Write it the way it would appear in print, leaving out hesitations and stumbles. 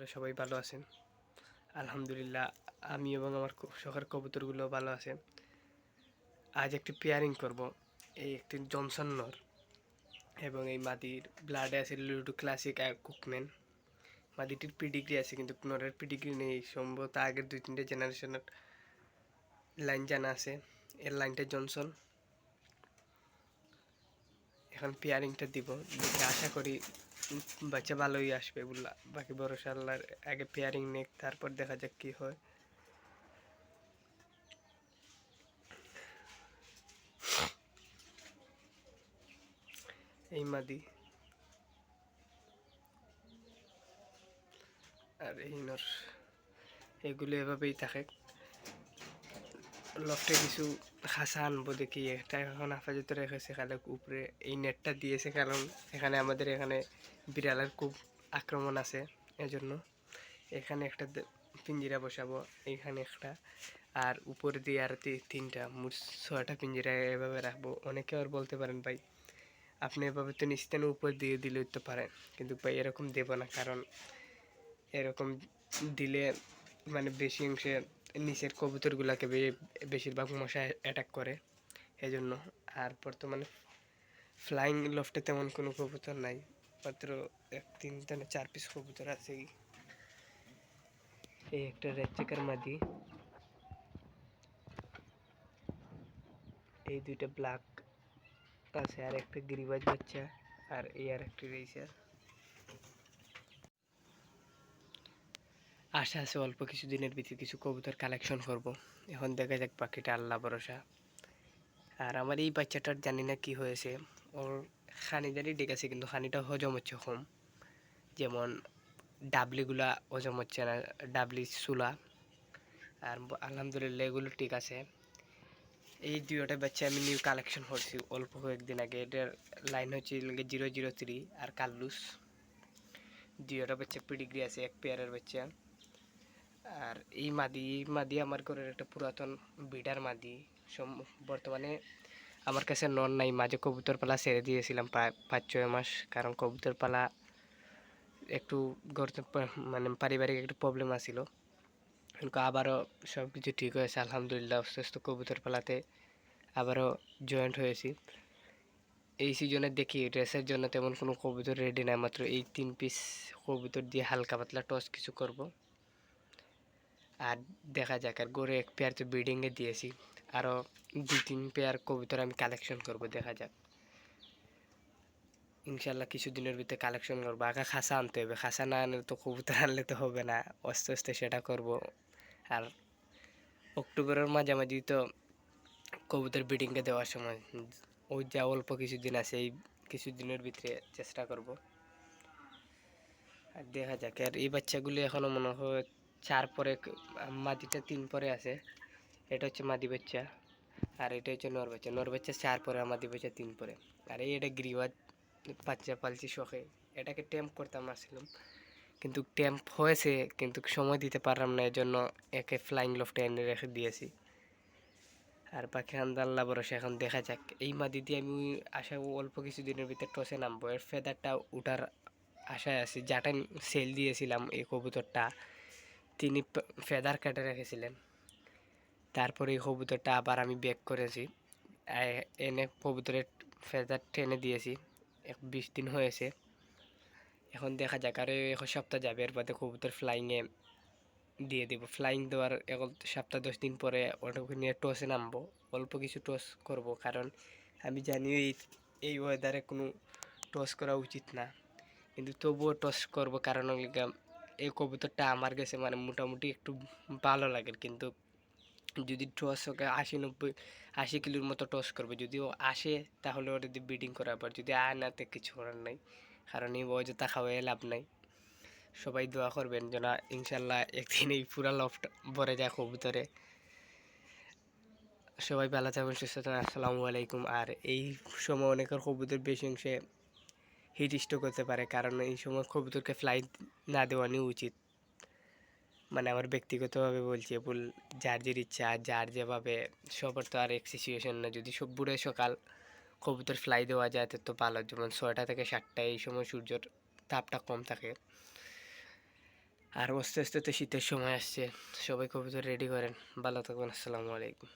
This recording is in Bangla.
আপনারা সবাই ভালো আছেন? আলহামদুলিল্লাহ আমি এবং আমার শখের কবুতরগুলো ভালো আছে। আজ একটি পেয়ারিং করব। এই একটি জনসন নর এবং এই মাদির ব্লাডে আছে লুডো ক্লাসিক আর কুকম্যান। মাদিটির পিডিগ্রি আছে কিন্তু নরের পিডিগ্রি নেই, সম্ভবত আগের 2-3টে জেনারেশনের লাইন জানা আছে। এর লাইনটা জনসন। এখন পেয়ারিংটা দিব, দেখে আশা করি বাচ্চা ভালোই আসবে বললা, বাকি ভরসা আল্লাহর। আগে পেয়ারিং নেক, তারপর দেখা যাক কি হয়। এই মাদি আর এই নর, এগুলো এভাবেই থাকে। লফটে কিছু খাসা আনবো দেখি, একটা এখন আপাতত রেখেছে খালে উপরে, এই নেটটা দিয়েছে কারণ এখানে আমাদের এখানে বিড়ালের খুব আক্রমণ আছে, এজন্য এখানে একটা পিঞ্জিরা বসাবো, এইখানে একটা, আর উপরে দিয়ে আর 3টা, মোট 6টা পিঞ্জিরা এভাবে রাখবো। অনেকে আর বলতে পারেন ভাই আপনি এভাবে তো নিচতেন উপর দিয়ে দিলে তো পারেন, কিন্তু ভাই এরকম দেব না, কারণ এরকম দিলে মানে বেশি অংশে নিচের কবুতরগুলোকে বেশিরভাগ মশা অ্যাটাক করে, এজন্য। আর বর্তমানে ফ্লাইং লফটে তেমন কোনো কবুতর নাই, মাত্র 3-4 পিস কবুতর আছে। এই একটা রেড চেকার মাদি, এই 2টা ব্ল্যাক আছে, আর একটা গিরিবাজ বাচ্চা, আর এই আর একটা রেসার। আশা আছে অল্প কিছু দিনের ভিতরে কিছু কবুতর কালেকশন করব। এখন দেখা যাক, বাকিটা আল্লাহ ভরসা। আর আমার এই বাচ্চাটার জানি না কি হয়েছে, ওর খানি জানি ডেকেছে কিন্তু খানিটা হজম হচ্ছে কম, যেমন ডাবলিগুলা হজম হচ্ছে না, ডাবলি চুলা। আর আলহামদুলিল্লাহ এগুলো ঠিক আছে। এই 2টা বাচ্চা আমি নিউ কালেকশন করছি অল্প কয়েকদিন আগে। এটার লাইন হচ্ছে 003 আর কাল্লুস। 2টা বাচ্চা পিডিগ্রি আছে, এক পেয়ারের বাচ্চা। আর এই মাদি আমার ঘরের একটা পুরাতন বিডার মাদি। বর্তমানে আমার কাছে নন নাই, মাঝে কবুতর পালা ছেড়ে দিয়েছিলাম প্রায় 5-6 মাস, কারণ কবুতর পালা একটু ঘরতে মানে পারিবারিক একটু প্রবলেম আসছিল, কিন্তু আবারও সব কিছু ঠিক হয়েছে আলহামদুলিল্লাহ। আস্তে আস্তে কবুতর পালাতে আবারও জয়েন্ট হয়েছি। এই সিজনে দেখি রেসের জন্য তেমন কোনো কবুতর রেডি না, মাত্র এই 3 পিস কবুতর দিয়ে হালকা পাতলা টস কিছু করব। আর দেখা যাক, আর গড়ে এক পেয়ার তো ব্রিডিংয়ে দিয়েছি, আরও 2-3 পেয়ার কবুতর আমি কালেকশন করব, দেখা যাক। ইনশাল্লাহ কিছুদিনের ভিতরে কালেকশন করবো। আগে খাসা আনতে হবে, খাসা না আনলে তো কবুতর আনলে তো হবে না, আস্তে আস্তে সেটা করব। আর অক্টোবরের মাঝামাঝি তো কবুতর ব্রিডিংকে দেওয়ার সময়, ওই যা অল্প কিছুদিন আছে, এই কিছুদিনের ভিতরে চেষ্টা করব। আর দেখা যাক। আর এই বাচ্চাগুলি এখনও মনে হয় 4 পরে, মাদিটা 3 পরে আছে। এটা হচ্ছে মাদি বাচ্চা, আর এটা হচ্ছে নর বাচ্চা। নর বাচ্চা 4 পরে, আর মাদি বাচ্চা 3 পরে। আর এটা গিরিবাজ বাচ্চা পালছি শখে, এটাকে টেম্প করতাম আসছিলাম, কিন্তু টেম্প হয়েছে কিন্তু সময় দিতে পারলাম না, এজন্য একে ফ্লাইং লফটে এনে রেখে দিয়েছি। আর বাকি আল্লাহ ভরসা, এখন দেখা যাক। এই মাদি দিয়ে আমি আশা অল্প কিছু দিনের ভিতরে টসে নামবো, এর ফেদারটা উঠার আশায় আছি। যাটা সেল দিয়েছিলাম এই কবুতরটা, তিনি ফেদার কেটে রেখেছিলেন, তারপরে এই কবুতরটা আবার আমি ব্যাক করেছি, এনে কবুতরের ফেদার টেনে দিয়েছি। 20 দিন হয়েছে, এখন দেখা যাক। আর 1 সপ্তাহ যাবে, এর বাদে কবুতর ফ্লাইংয়ে দিয়ে দেব। ফ্লাইং দেওয়ার 1 সপ্তাহ 10 দিন পরে ওটাকে নিয়ে টসে নামবো, অল্প কিছু টস করব, কারণ আমি জানি এই ওয়েদারে কোনো টস করা উচিত না, কিন্তু তবুও টস করব, কারণ এই কবুতরটা আমার কাছে মানে মোটামুটি একটু ভালো লাগে। কিন্তু যদি টস ওকে 80-90-80 কিলোর মতো টস করবে, যদি ও আসে তাহলে ওটা দিয়ে ব্রিডিং করা, আবার যদি আয় না তো কিছু করার নাই, কারণ এই অযথা খাওয়াই লাভ নাই। সবাই দোয়া করবেন যেন ইনশাল্লাহ একদিন এই পুরা লফট ভরে যায় কবুতরে। সবাই ভালো থাকবেন, সুস্থ থাকবেন। আসসালামু আলাইকুম। আর এই সময় অনেকের কবুতর বেশি অংশে হিট স্ট্রোক হতে পারে, কারণ এই সময় কবুতরকে ফ্লাইট না দেওয়ানি উচিত। মানে আমার ব্যক্তিগতভাবে বলছি, ভুল যার যে ইচ্ছা, যার যেভাবে, সবার তো আর এক সিচুয়েশন না। যদি সব বুড়ে সকাল কবুতর ফ্লাই দেওয়া যায় তো ভালো, যেমন 6টা থেকে 7টা, এই সময় সূর্যের তাপটা কম থাকে। আর আস্তে আস্তে তো শীতের সময় আসছে, সবাই কবুতর রেডি করেন। ভালো থাকবেন, আসসালামু আলাইকুম।